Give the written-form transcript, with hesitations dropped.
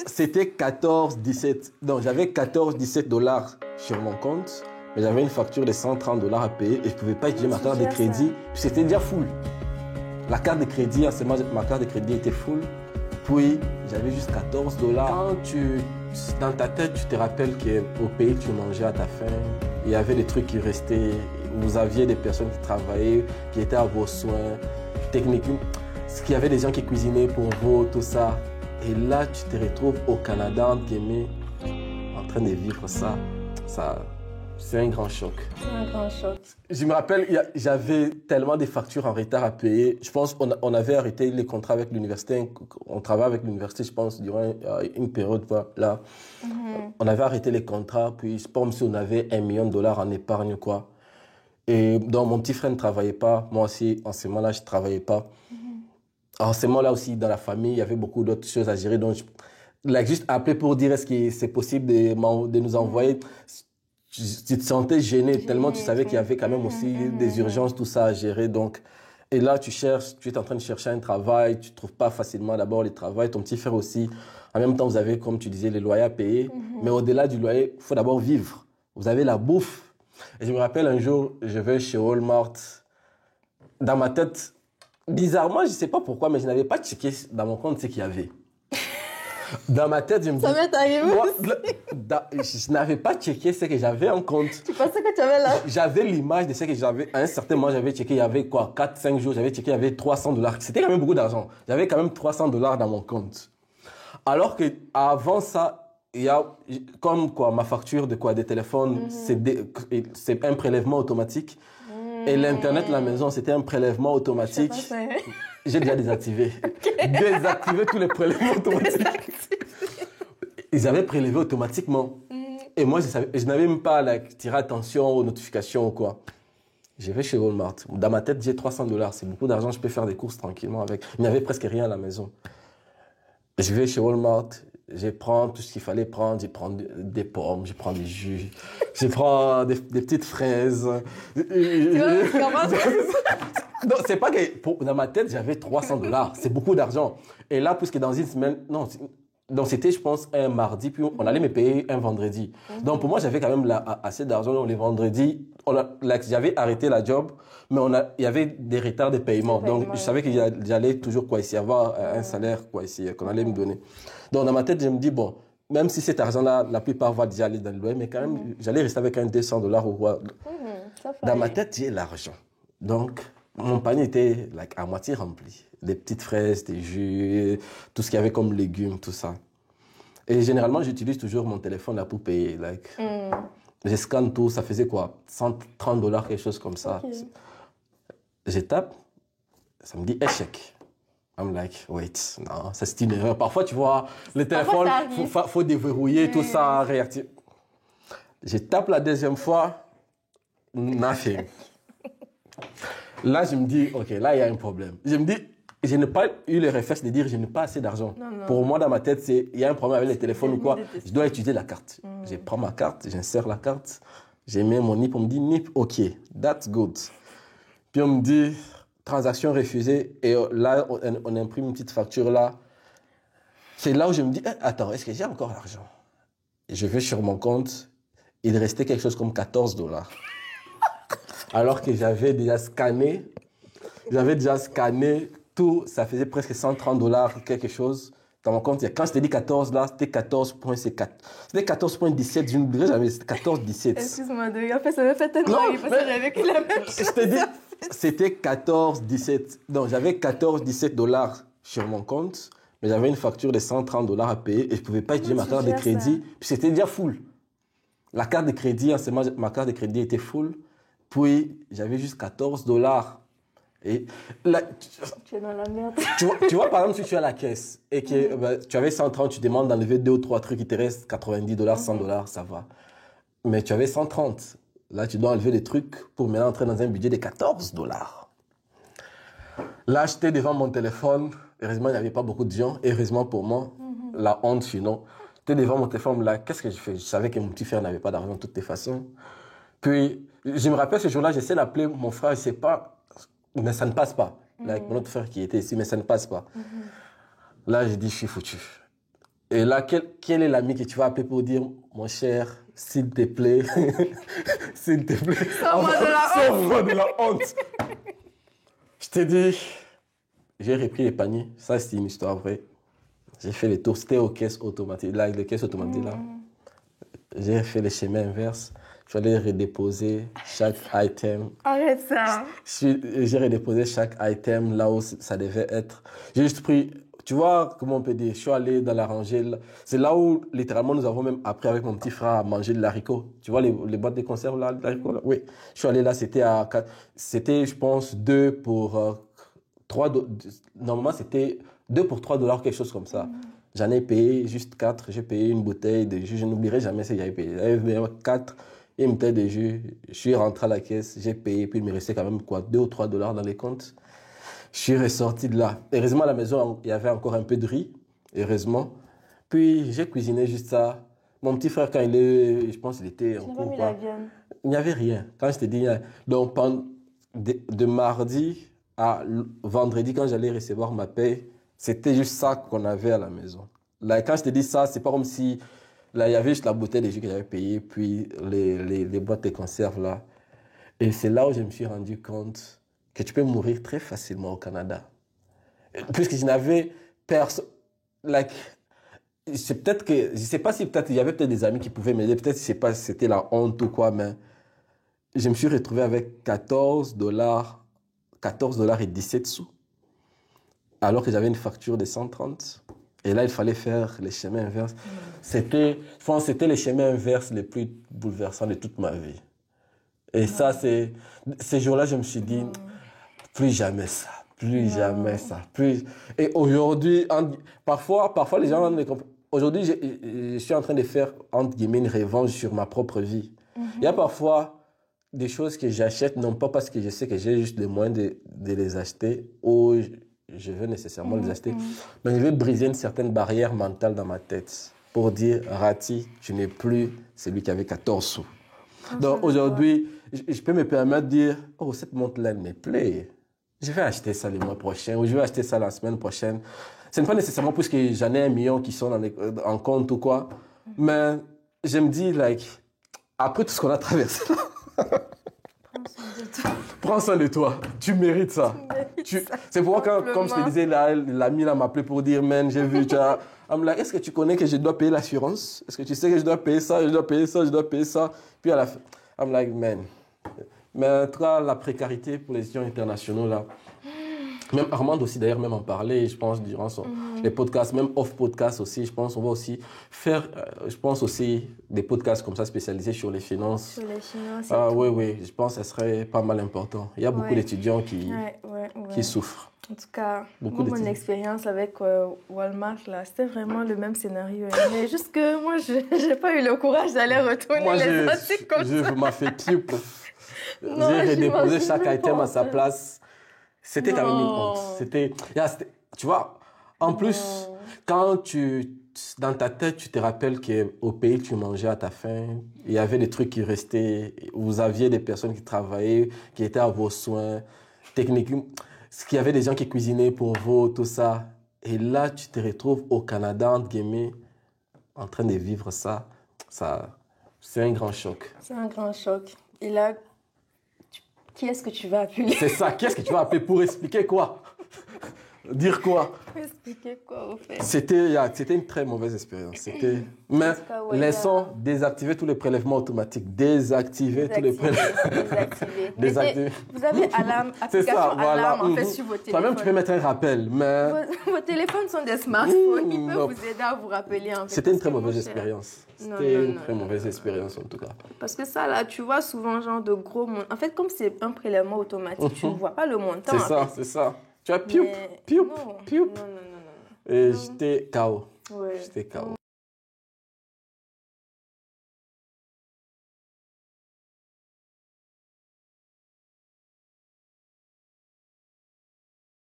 C'était 14, 17. Non, j'avais 14, 17 dollars sur mon compte, mais j'avais une facture de 130 dollars à payer et je ne pouvais pas utiliser ma carte de crédit. Puis c'était déjà full. La carte de crédit, ma carte de crédit était full. Puis j'avais juste 14 dollars. Quand dans ta tête, tu te rappelles qu'au pays, tu mangeais à ta faim. Il y avait des trucs qui restaient. Vous aviez des personnes qui travaillaient, qui étaient à vos soins. Techniquement, il y avait des gens qui cuisinaient pour vous, tout ça. Et là, tu te retrouves au Canada, entre guillemets, en train de vivre ça. C'est un grand choc. C'est un grand choc. Je me rappelle, j'avais tellement de factures en retard à payer. Je pense qu'on avait arrêté les contrats avec l'université. On travaillait avec l'université, je pense, durant une période là. On avait arrêté les contrats, puis je pense si on avait $1 million en épargne, quoi. Et donc, mon petit frère ne travaillait pas. Moi aussi, en ce moment-là, je ne travaillais pas. En ce moment-là aussi, dans la famille, il y avait beaucoup d'autres choses à gérer. Donc, je juste appelé pour dire est-ce que c'est possible de nous envoyer. Tu te sentais gêné tellement tu savais qu'il y avait quand même aussi des urgences, tout ça à gérer. Donc, et là, tu es en train de chercher un travail, tu ne trouves pas facilement d'abord le travail. Ton petit frère aussi. En même temps, vous avez, comme tu disais, les loyers à payer. Mais au-delà du loyer, il faut d'abord vivre. Vous avez la bouffe. Et je me rappelle un jour, je vais chez Walmart. Dans ma tête, bizarrement, je ne sais pas pourquoi, mais je n'avais pas checké dans mon compte ce qu'il y avait. Dans ma tête, je me dis... Ça m'est arrivé je n'avais pas checké ce que j'avais en compte. Tu pensais que tu avais là? J'avais l'image de ce que j'avais. À un certain moment, j'avais checké, il y avait quoi, 4-5 jours, j'avais checké, il y avait 300 dollars. C'était quand même beaucoup d'argent. J'avais quand même 300 dollars dans mon compte. Alors que avant ça, il y a, comme quoi, ma facture de quoi, des téléphones, c'est un prélèvement automatique. Et l'Internet, la maison, c'était un prélèvement automatique. J'ai déjà désactivé. Okay. Désactivé tous les prélèvements automatiques. Ils avaient prélevé automatiquement. Et moi, je n'avais même pas à tirer attention aux notifications ou quoi. Je vais chez Walmart. Dans ma tête, j'ai 300 dollars. C'est beaucoup d'argent. Je peux faire des courses tranquillement avec. Il n'y avait presque rien à la maison. Je vais chez Walmart. Je prends tout ce qu'il fallait prendre. Je prends des pommes, je prends des jus, je prends des petites fraises. Non, c'est pas que dans ma tête, j'avais 300 dollars. C'est beaucoup d'argent. Et là, puisque dans une semaine, non, donc c'était, je pense, un mardi, puis on allait me payer un vendredi. Donc pour moi, j'avais quand même assez d'argent. Les vendredis, j'avais arrêté la job, mais il y avait des retards de paiement. Donc je savais que j'allais toujours avoir un salaire qu'on allait me donner. Donc dans ma tête, je me dis, bon, même si cet argent-là, la plupart va déjà aller dans le loyer, mais quand même, j'allais rester avec un 200 dollars au roi. Dans ma tête, j'ai l'argent. Donc, mon panier était à moitié rempli. Des petites fraises, des jus, tout ce qu'il y avait comme légumes, tout ça. Et généralement, j'utilise toujours mon téléphone là pour payer. Je scanne tout, ça faisait quoi, 130 dollars, quelque chose comme ça. Okay. Je tape, ça me dit échec. I'm like, wait, non, ça c'est une erreur. Parfois, tu vois, le téléphone, faut déverrouiller, tout ça, réactiver. Je tape la deuxième fois, nothing. Là, je me dis, OK, là, il y a un problème. Je me dis, je n'ai pas eu le réflexe de dire, je n'ai pas assez d'argent. Pour moi, dans ma tête, il y a un problème avec les téléphones ou quoi. Je dois utiliser la carte. Je prends ma carte, j'insère la carte, je mets mon NIP, on me dit NIP, OK, that's good. Puis on me dit, transaction refusée, et là, on imprime une petite facture là. C'est là où je me dis, attends, est-ce que j'ai encore l'argent? Et je vais sur mon compte, il restait quelque chose comme 14 dollars. Alors que j'avais déjà scanné tout, ça faisait presque 130 dollars, quelque chose. Dans mon compte, quand je t'ai dit 14 là, c'était 14,4. C'était 14,17, je ne dirais jamais, c'était 14,17. Excuse-moi, en fait, ça m'a fait tellement rire parce que j'avais vécu la même chose. Je t'ai dit, c'était 14,17. Donc, j'avais 14,17 dollars sur mon compte, mais j'avais une facture de 130 dollars à payer et je ne pouvais pas utiliser ma carte de crédit. Puis c'était déjà full. La carte de crédit, en ce moment, ma carte de crédit était full. Puis, j'avais juste 14 dollars. Et là, tu es dans la merde. Tu vois, par exemple, si tu es à la caisse et que tu avais 130, tu demandes d'enlever 2 ou 3 trucs, il te reste 90 dollars, 100 dollars, ça va. Mais tu avais 130. Là, tu dois enlever des trucs pour maintenant entrer dans un budget de 14 dollars. Là, j'étais devant mon téléphone. Heureusement, il n'y avait pas beaucoup de gens. Heureusement pour moi, la honte, sinon. J'étais devant mon téléphone, là, qu'est-ce que je fais? Je savais que mon petit frère n'avait pas d'argent de toutes les façons. Puis, je me rappelle ce jour-là, j'essaie d'appeler mon frère, je ne sais pas, mais ça ne passe pas. Là, avec mon autre frère qui était ici, mais ça ne passe pas. Là, j'ai dit, je suis foutu. Et là, quel est l'ami que tu vas appeler pour dire, mon cher, s'il te plaît, s'il te plaît, sors-moi de la honte. Je t'ai dit, j'ai repris les paniers. Ça, c'est une histoire vraie. J'ai fait les tours. C'était aux caisses automatiques. Là, les caisses automatiques, là. J'ai fait les chemins inverses. Je suis allé redéposer chaque item. Arrête ça. J'ai redéposé chaque item là où ça devait être. J'ai juste pris, tu vois, comment on peut dire, je suis allé dans la rangée. C'est là où, littéralement, nous avons même appris avec mon petit frère à manger de l'haricot. Tu vois, les boîtes de conserve là, de l'haricot là? Oui. Je suis allé là, c'était, je pense, 2 pour 3 $. Normalement, c'était 2 pour 3 $, quelque chose comme ça. J'en ai payé juste 4. J'ai payé une bouteille de jus. Je n'oublierai jamais ce que j'avais payé. J'avais payé 4 et une bouteille de jus. Je suis rentré à la caisse, j'ai payé, puis il me restait quand même quoi, 2 ou 3 $ dans les comptes. Je suis ressorti de là. Heureusement, à la maison, il y avait encore un peu de riz. Heureusement. Puis, j'ai cuisiné juste ça. Mon petit frère, quand il est, je pense qu'il était en cours. Il n'y avait rien. Quand je te dis, donc, de mardi à vendredi, quand j'allais recevoir ma paie, c'était juste ça qu'on avait à la maison. Là, quand je te dis ça, c'est pas comme si là, il y avait juste la bouteille de jus que j'avais payée, puis les boîtes de conserve là. Et c'est là où je me suis rendu compte que tu peux mourir très facilement au Canada. Puisque je n'avais personne. Like, c'est peut-être que, je sais pas si peut-être il y avait peut-être des amis qui pouvaient m'aider, peut-être je sais pas si c'était la honte ou quoi, mais je me suis retrouvé avec 14 $ et 17 sous. Alors que j'avais une facture de 130. Et là, il fallait faire les chemins inverses. Je pense que c'était les chemins inverses les plus bouleversants de toute ma vie. Et ça, ces jours-là, je me suis dit, plus jamais ça, plus jamais ça. Et aujourd'hui, parfois les gens ne comprennent. Aujourd'hui, je suis en train de faire, entre guillemets, une revanche sur ma propre vie. Il y a parfois des choses que j'achète, non pas parce que je sais que j'ai juste les moyens de les acheter, ou je veux nécessairement les acheter, mais je veux briser une certaine barrière mentale dans ma tête pour dire, Rati, tu n'es plus celui qui avait 14 sous. Donc aujourd'hui, je peux me permettre de dire, oh, cette montre-là, elle me plaît. Je vais acheter ça le mois prochain ou je vais acheter ça la semaine prochaine. Ce n'est pas nécessairement parce que j'en ai 1 million qui sont en compte ou quoi, mais je me dis, like, après tout ce qu'on a traversé là, prends soin de toi. Tu mérites ça. C'est pourquoi, comme je te disais, l'ami là m'a appelé pour dire, man, j'ai vu, tu as. I'm like, est-ce que tu connais que je dois payer l'assurance? Est-ce que tu sais que je dois payer ça, je dois payer ça, je dois payer ça? Puis à la fin, I'm like, man. Mais en tout cas, la précarité pour les étudiants internationaux là. Même Armand aussi, d'ailleurs, même en parlait, je pense, durant les podcasts, même off-podcast aussi, je pense, on va aussi faire, je pense aussi, des podcasts comme ça spécialisés sur les finances. Sur les finances. Ah oui, je pense que ce serait pas mal important. Il y a beaucoup d'étudiants qui souffrent. En tout cas, mon expérience avec Walmart, là, c'était vraiment le même scénario. Mais juste que moi, je n'ai pas eu le courage d'aller retourner les articles comme ça. Je m'en fais piou. J'ai redéposé chaque item à sa place. C'était quand même une honte. Tu vois, en plus, quand dans ta tête, tu te rappelles qu'au pays, tu mangeais à ta faim, il y avait des trucs qui restaient, vous aviez des personnes qui travaillaient, qui étaient à vos soins, techniquement, qu'il y avait des gens qui cuisinaient pour vous, tout ça. Et là, tu te retrouves au Canada, entre guillemets, en train de vivre ça. C'est un grand choc. C'est un grand choc. Et là, qui est-ce que tu vas appeler? C'est ça, qui est-ce que tu vas appeler pour expliquer quoi? Dire quoi? Pour expliquer quoi, au fait? C'était une très mauvaise expérience. Mais laissons désactiver tous les prélèvements automatiques. Désactiver tous les prélèvements. Désactiver. Vous avez application alarme en fait sur vos téléphones. Toi-même, tu peux mettre un rappel, mais... Vos téléphones sont des smartphones. Ils peuvent vous aider à vous rappeler. En fait, c'était une très mauvaise expérience. C'était une très mauvaise expérience, en tout cas. Parce que ça, là, tu vois souvent genre de gros montants. En fait, comme c'est un prélèvement automatique, tu ne vois pas le montant. C'est ça. Tu as piou. Non. Et j'étais KO. Ouais. J'étais KO.